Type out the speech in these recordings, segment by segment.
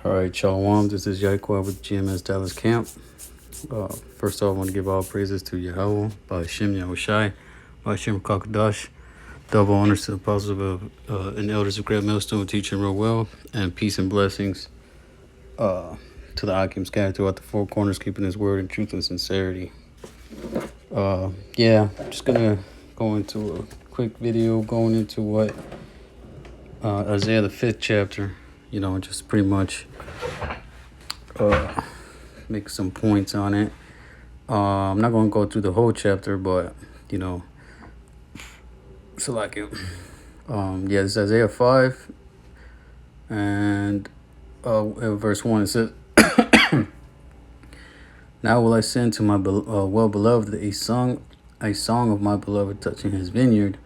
All right, Shalom. This is YAHAWAH with GMS Dallas Camp. First off, I want to give all praises to YAHAWAH, by Shem YAHAWASHI, by Shem Kakadash. Double honors to the apostles and elders of Great Millstone, teaching real well, and peace and blessings to the Akim scattered throughout the four corners, keeping his word in truth and sincerity. I'm just gonna go into a quick video going into what Isaiah the 5th chapter, just pretty much make some points on it. I'm not going to go through the whole chapter, but so like it. This is Isaiah 5, and verse 1, it says, "Now will I send to my well-beloved a song of my beloved touching his vineyard.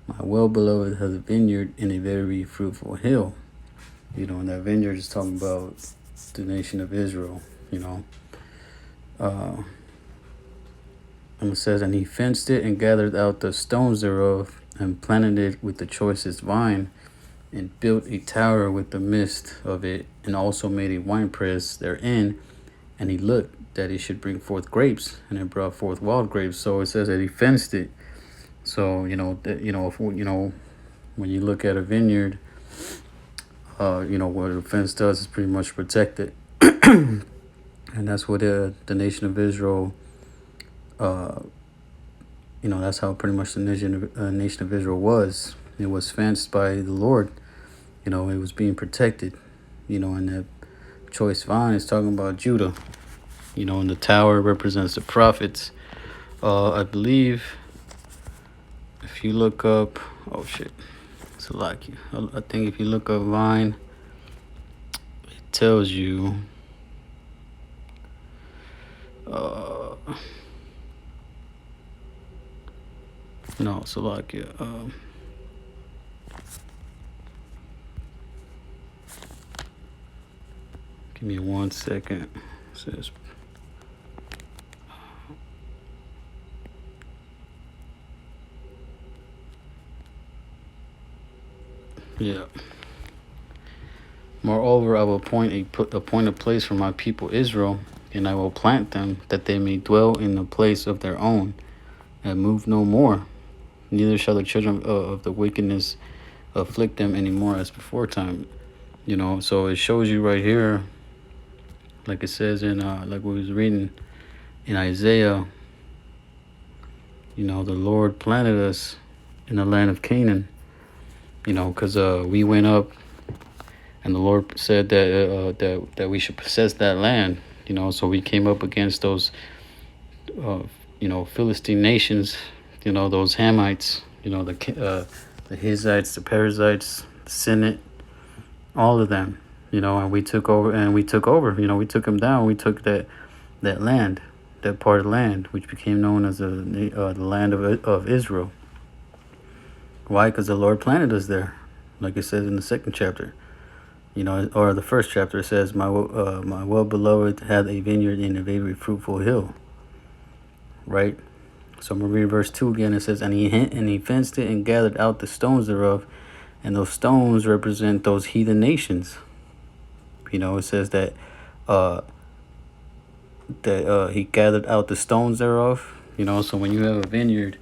My well-beloved has a vineyard in a very fruitful hill." And that vineyard is talking about the nation of Israel, And it says, "And he fenced it and gathered out the stones thereof, and planted it with the choicest vine, and built a tower with the midst of it, and also made a winepress therein. And he looked that it should bring forth grapes, and it brought forth wild grapes." So it says that he fenced it. So when you look at a vineyard, what a fence does is pretty much protect it. And that's what the nation of Israel, that's how pretty much the nation of Israel was. It was fenced by the Lord. It was being protected. And that choice vine is talking about Judah. And the tower represents the prophets. I believe if you look up, it's a lot. I think if you look up vine, it tells you. No, Salakia. Give me 1 second. It says, "Moreover, I will appoint a place for my people Israel, and I will plant them, that they may dwell in the place of their own, and move no more. Neither shall the children of the wickedness afflict them anymore as before time." So it shows you right here, like it says in, like we was reading in Isaiah, the Lord planted us in the land of Canaan, because we went up, and the Lord said that we should possess that land, so we came up against those, Philistine nations, those Hamites, the Hittites, the Perizzites, the Senate, all of them, and we took over, we took them down. We took that land, that part of land, which became known as the land of Israel. Why? Because the Lord planted us there, like it says in the 2nd chapter, or the 1st chapter. It says, my well-beloved had a vineyard in a very fruitful hill. Right? So I'm going to read verse 2 again. It says, and he fenced it and gathered out the stones thereof, and those stones represent those heathen nations. It says that he gathered out the stones thereof. So when you have a vineyard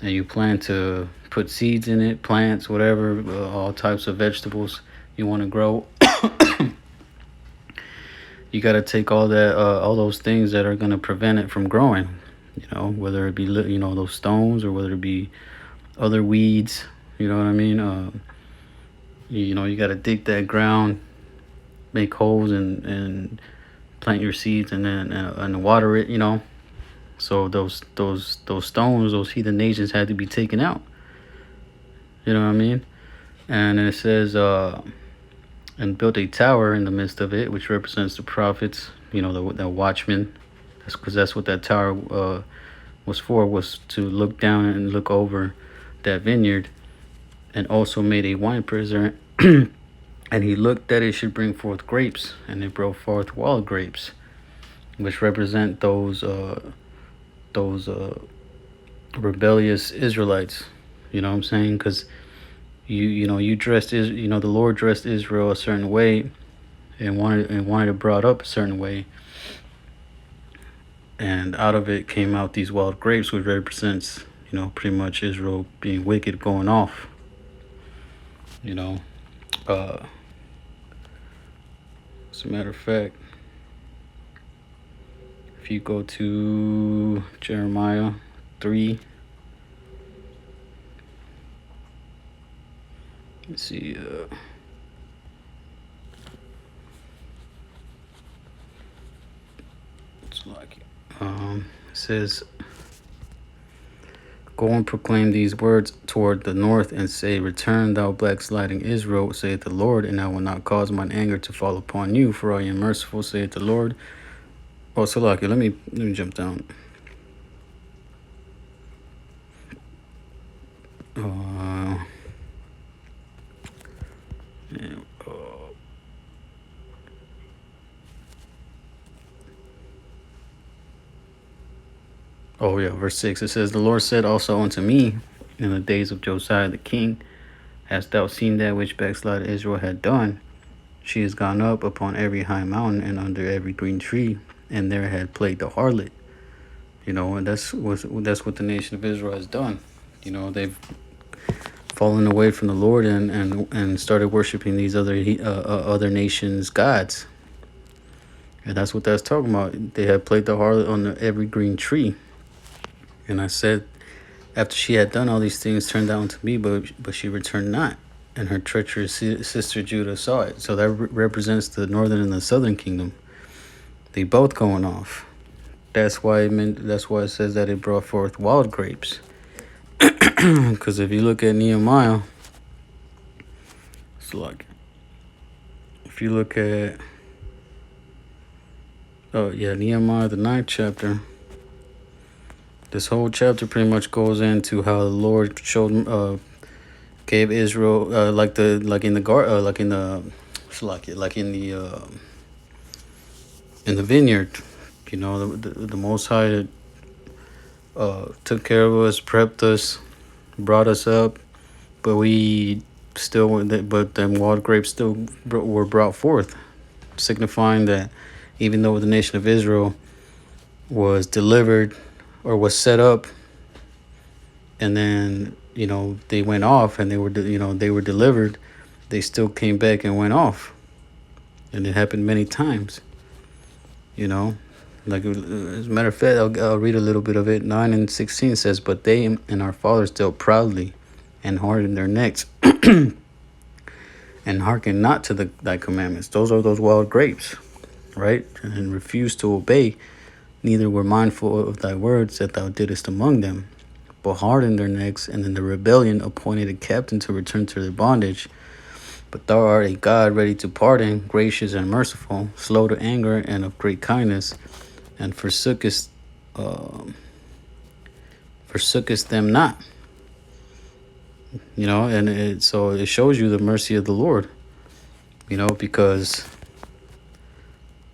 and you plan to put seeds in it, plants, whatever, all types of vegetables you want to grow, you got to take all those things that are going to prevent it from growing. Whether it be those stones, or whether it be other weeds. You know what I mean? You got to dig that ground, make holes, and plant your seeds, and then and water it. So those stones, those heathen nations had to be taken out. You know what I mean? And it says, and built a tower in the midst of it, which represents the prophets. The watchmen. Because that's what that tower was for, was to look down and look over that vineyard, and also made a winepress there. And he looked that it should bring forth grapes, and it brought forth wild grapes, which represent those rebellious Israelites. You know what I'm saying? Because the Lord dressed Israel a certain way, and wanted it brought up a certain way. And out of it came out these wild grapes, which represents, pretty much Israel being wicked, going off. As a matter of fact, if you go to Jeremiah 3, let's see, it says, "Go and proclaim these words toward the north, and say, Return, thou backsliding Israel, saith the Lord, and I will not cause mine anger to fall upon you, for I am merciful, saith the Lord." Oh, Salaki, let me jump down. Oh yeah, verse 6, it says, "The Lord said also unto me in the days of Josiah the king, Hast thou seen that which backslided Israel had done? She is gone up upon every high mountain and under every green tree, and there had played the harlot." And that's what the nation of Israel has done. They've fallen away from the Lord and started worshiping these other nations' gods. And that's what that's talking about. They had played the harlot on every green tree. And I said, after she had done all these things, turned down to me, but she returned not. And her treacherous sister Judah saw it. So that represents the northern and the southern kingdom. They both going off. That's why it says that it brought forth wild grapes. Because if you look at Nehemiah, if you look at Nehemiah the 9th chapter. This whole chapter pretty much goes into how the Lord gave Israel like in the vineyard. The Most High took care of us, prepped us, brought us up, but them wild grapes still were brought forth, signifying that even though the nation of Israel was delivered or was set up, and then they went off and they were delivered, they still came back and went off, and it happened many times. As a matter of fact, I'll read a little bit of it. 9 and 16 says, "But they and our fathers dealt proudly, and hardened their necks, and hearkened not to thy commandments." Those are those wild grapes, right? And refused to obey, neither were mindful of thy words that thou didst among them, but hardened their necks, and in the rebellion appointed a captain to return to their bondage. But thou art a God ready to pardon, gracious and merciful, slow to anger, and of great kindness, and forsookest them not. So it shows you the mercy of the Lord, because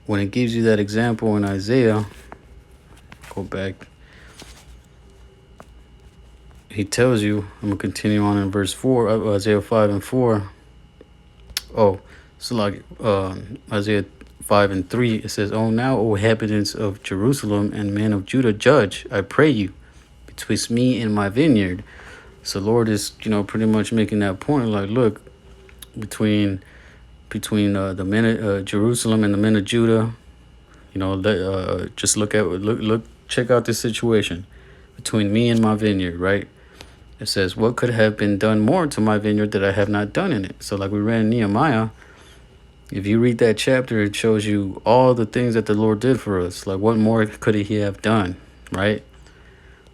when it gives you that example in Isaiah, go back, he tells you, I'm going to continue on in verse 4, Isaiah 5 and 4. Oh, so Isaiah 5 and 3, it says, "O now, O inhabitants of Jerusalem and men of Judah, judge, I pray you, betwixt me and my vineyard." So Lord is, pretty much making that point, like, look, between the men of Jerusalem and the men of Judah, just check out this situation between me and my vineyard, right? It says, "What could have been done more to my vineyard that I have not done in it?" So like we read in Nehemiah, if you read that chapter, it shows you all the things that the Lord did for us. Like, what more could he have done, right?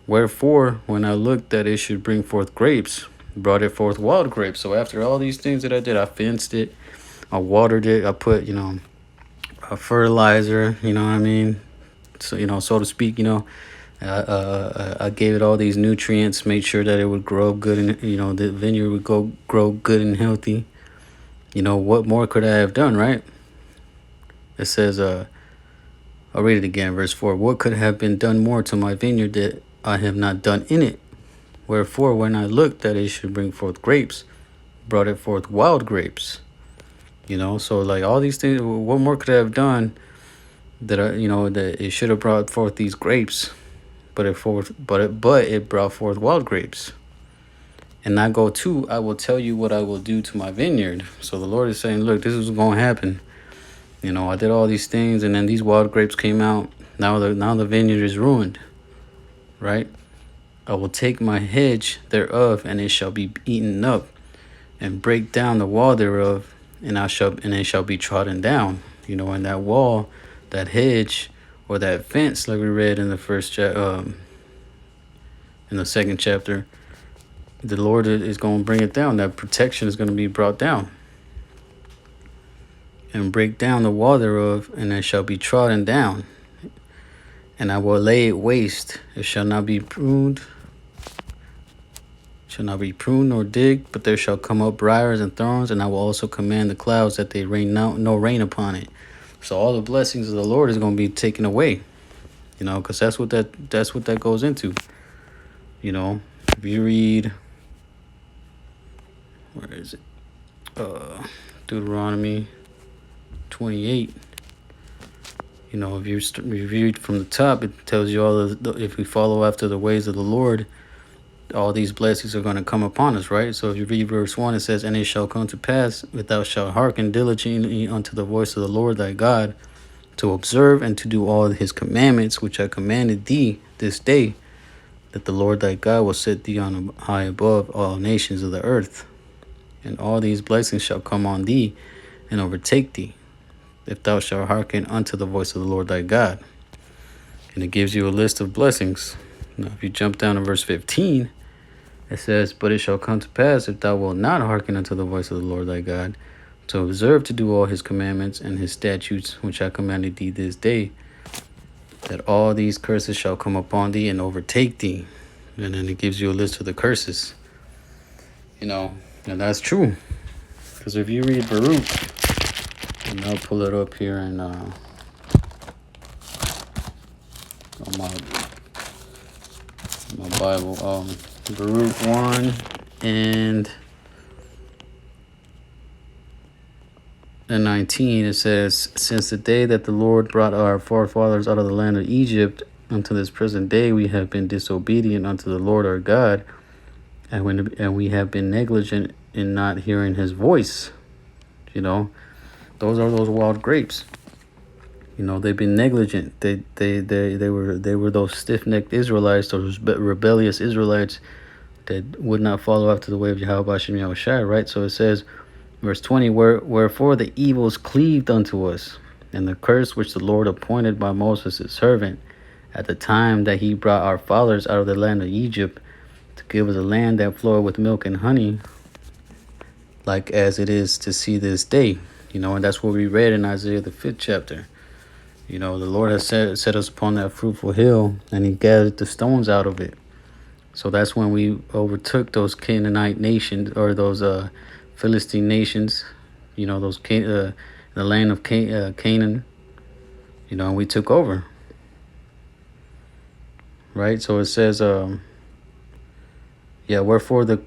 "Wherefore, when I looked that it should bring forth grapes, brought it forth wild grapes." So after all these things that I did, I fenced it, I watered it, I put, a fertilizer, what I mean? So, so to speak, I gave it all these nutrients, made sure that it would grow good, and the vineyard would grow good and healthy. What more could I have done, right? It says, I'll read it again, verse 4. "What could have been done more to my vineyard that I have not done in it? Wherefore, when I looked that it should bring forth grapes, brought it forth wild grapes." You know, so like all these things, what more could I have done that that it should have brought forth these grapes, but it brought forth wild grapes. And I go to, I will tell you what I will do to my vineyard. So the Lord is saying, look, this is going to happen. You know, I did all these things, and then these wild grapes came out. Now the vineyard is ruined, right? I will take my hedge thereof, and it shall be eaten up, and break down the wall thereof, and it shall be trodden down. You know, and that wall, that hedge, or that fence, like we read in the in the second chapter, the Lord is going to bring it down. That protection is going to be brought down. And break down the wall thereof, and it shall be trodden down. And I will lay it waste. It shall not be pruned. Shall not be pruned nor digged, but there shall come up briars and thorns, and I will also command the clouds that they rain no rain upon it. So all the blessings of the Lord is going to be taken away. You know, because that's what that goes into. You know, if you read, where is it? Deuteronomy 28. You know, if you read from the top, it tells you if we follow after the ways of the Lord, all these blessings are going to come upon us, right? So if you read verse 1, it says, and it shall come to pass, if thou shalt hearken diligently unto the voice of the Lord thy God, to observe and to do all his commandments, which I commanded thee this day, that the Lord thy God will set thee on high above all nations of the earth. And all these blessings shall come on thee and overtake thee, if thou shalt hearken unto the voice of the Lord thy God. And it gives you a list of blessings. Now, if you jump down to verse 15, it says, but it shall come to pass, if thou wilt not hearken unto the voice of the Lord thy God, to observe to do all his commandments and his statutes, which I commanded thee this day, that all these curses shall come upon thee and overtake thee. And then it gives you a list of the curses. You know, and that's true. Because if you read Baruch, and I'll pull it up here and on my Bible, Baruch 1 and 19, it says, since the day that the Lord brought our forefathers out of the land of Egypt unto this present day, we have been disobedient unto the Lord our God, and we have been negligent in not hearing his voice. You know, those are those wild grapes. You know, they've been negligent. They were those stiff-necked Israelites, those rebellious Israelites that would not follow after the way of YAHAWASHI, right? So it says, verse 20, wherefore the evils cleaved unto us, and the curse which the Lord appointed by Moses his servant at the time that he brought our fathers out of the land of Egypt, to give us a land that flowed with milk and honey, like as it is to see this day. You know, and that's what we read in Isaiah the 5th chapter. You know, the Lord has set us upon that fruitful hill, and he gathered the stones out of it. So that's when we overtook those Canaanite nations, or those Philistine nations, you know, the land of Canaan, you know, and we took over. Right? So it says, wherefore the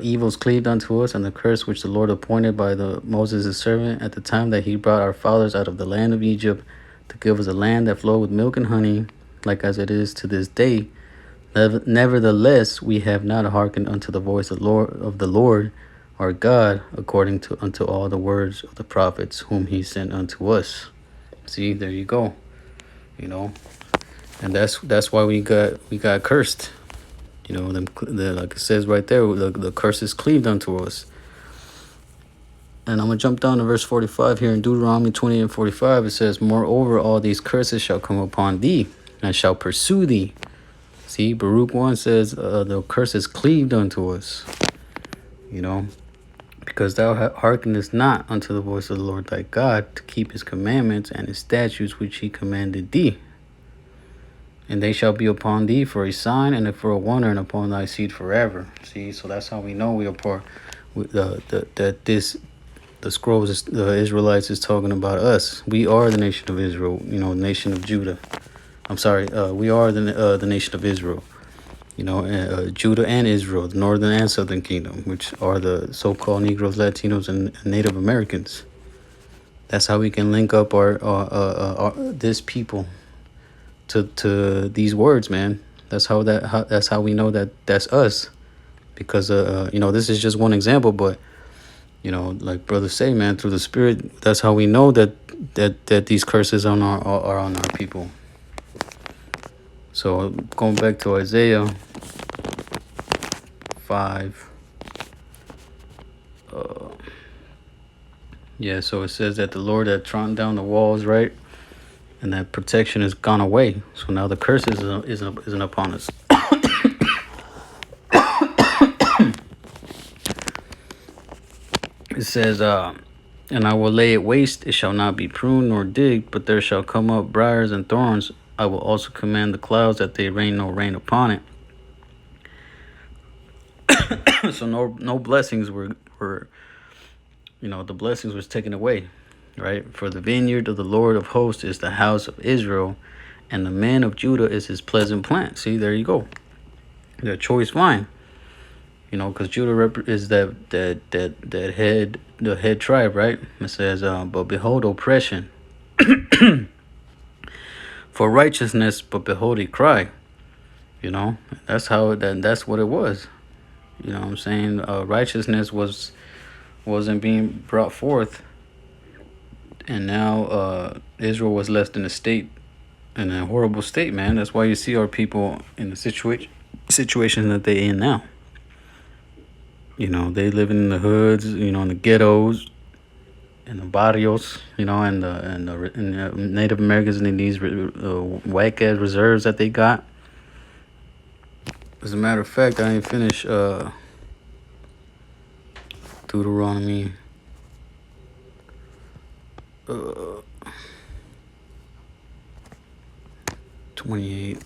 evils cleaved unto us, and the curse which the Lord appointed by Moses his servant at the time that he brought our fathers out of the land of Egypt, to give us a land that flowed with milk and honey, like as it is to this day. Nevertheless, we have not hearkened unto the voice of the Lord our God, according to unto all the words of the prophets whom he sent unto us. See, there you go. You know, and that's why we got cursed. You know, like it says right there, the curse is cleaved unto us. And I'm going to jump down to verse 45 here in Deuteronomy 20 and 45. It says, moreover, all these curses shall come upon thee, and shall pursue thee. See, Baruch 1 says, the curse is cleaved unto us. You know, because thou hearkenest not unto the voice of the Lord thy God, to keep his commandments and his statutes which he commanded thee. And they shall be upon thee for a sign and for a wonder, and upon thy seed forever. See, so that's how we know we are part. The scrolls, the Israelites is talking about us. We are the nation of Israel, you know, nation of Judah. I'm sorry, we are the nation of Israel. You know, Judah and Israel, the northern and southern kingdom, which are the so-called Negroes, Latinos, and Native Americans. That's how we can link up our this people to these words, man. That's how we know that that's us. Because this is just one example, but like brothers say, man, through the Spirit, that's how we know that these curses are on our people. So going back to Isaiah 5, yeah. So it says that the Lord had trodden down the walls, right, and that protection has gone away. So now the curse isn't upon us. It says, and I will lay it waste, it shall not be pruned nor digged, but there shall come up briars and thorns. I will also command the clouds that they rain no rain upon it. So no blessings were the blessings was taken away, right? For the vineyard of the Lord of hosts is the house of Israel, and the man of Judah is his pleasant plant. See, there you go. The choice vine. Because Judah is the head tribe, right? It says, but behold oppression, for righteousness, but behold a cry. That's what it was. What I'm saying? Righteousness wasn't being brought forth, and now Israel was left in a horrible state, man. That's why you see our people in the situation that they're in now. They live in the hoods, in the ghettos, in the barrios, and the Native Americans in these whack ass reserves that they got. As a matter of fact, I didn't finish Deuteronomy 28.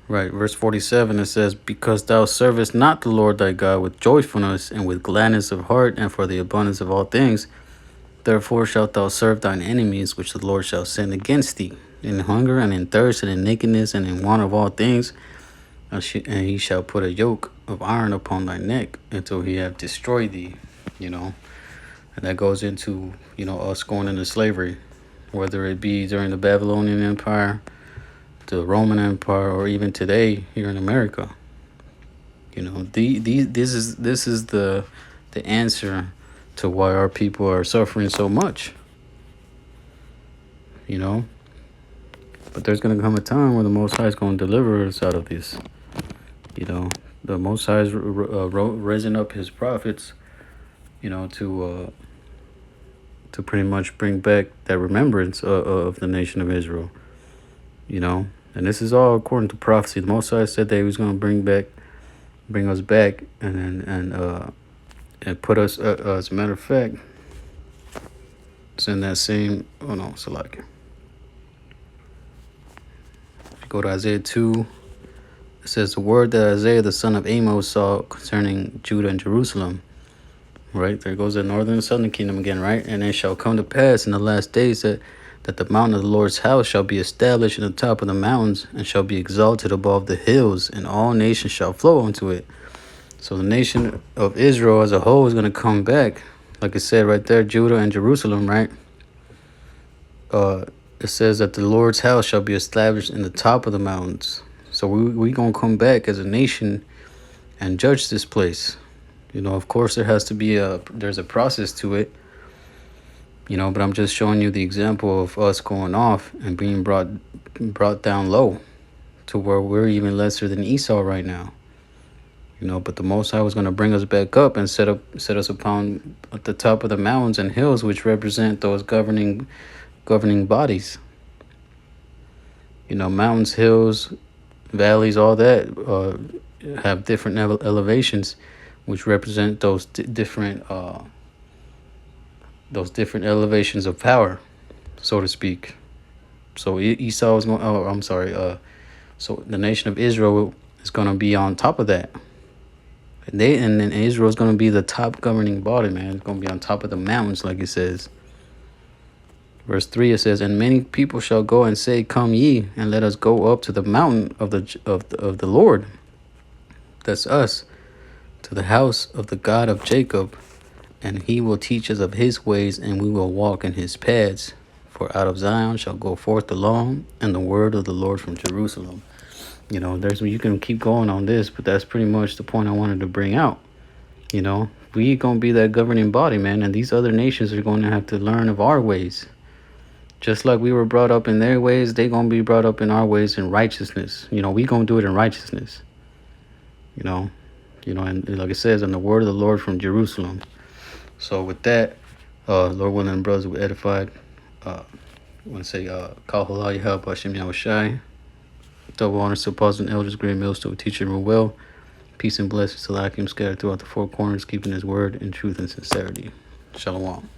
Right, verse 47, it says, because thou servest not the Lord thy God with joyfulness and with gladness of heart and for the abundance of all things, therefore shalt thou serve thine enemies, which the Lord shall send against thee, in hunger and in thirst and in nakedness and in want of all things, and he shall put a yoke of iron upon thy neck until he have destroyed thee. And that goes into, us going into slavery, whether it be during the Babylonian Empire, the Roman Empire, or even today here in America. This is the answer to why our people are suffering so much. But there's going to come a time where the Most High is going to deliver us out of this. The Most High is raising up his prophets, to pretty much bring back that remembrance of the nation of Israel. And this is all according to prophecy. The Most High said that he was going to bring us back, and put us. As a matter of fact, it's in that same. Oh no, Salakia. If you go to Isaiah 2, it says the word that Isaiah the son of Amos saw concerning Judah and Jerusalem. Right, there goes the northern and southern kingdom again, right? And it shall come to pass in the last days that the mountain of the Lord's house shall be established in the top of the mountains, and shall be exalted above the hills, and all nations shall flow unto it. So the nation of Israel as a whole is going to come back. Like it said right there, Judah and Jerusalem, right? It says that the Lord's house shall be established in the top of the mountains. So we going to come back as a nation and judge this place. Of course, there's a process to it. But I'm just showing you the example of us going off and being brought down low to where we're even lesser than Esau right now. But the Most High was going to bring us back up and set us upon at the top of the mountains and hills, which represent those governing bodies. Mountains, hills, valleys, all that have different elevations, which represent those different elevations of power, so to speak. So Esau is going. Oh, I'm sorry. So the nation of Israel is going to be on top of that. And then Israel is going to be the top governing body, man. It's going to be on top of the mountains, like it says. Verse 3, it says, and many people shall go and say, come ye, and let us go up to the mountain of the Lord. That's us. To the house of the God of Jacob, and he will teach us of his ways, and we will walk in his paths. For out of Zion shall go forth the law and the word of the Lord from Jerusalem. You know, you can keep going on this, but that's pretty much the point I wanted to bring out. You know, we gonna be that governing body, man, and these other nations are going to have to learn of our ways. Just like we were brought up in their ways, they gonna be brought up in our ways in righteousness. You know, we gonna do it in righteousness. You know, and like it says, in the word of the Lord from Jerusalem. So with that, Lord willing, brothers, we edified. I want to say, Call HALAL, YAHAWASHI, YAHAWASHI. Double honors to apostles and elders, great meals to a teacher and well. Peace and blessings to Lakim scattered throughout the four corners, keeping his word in truth and sincerity. Shalom.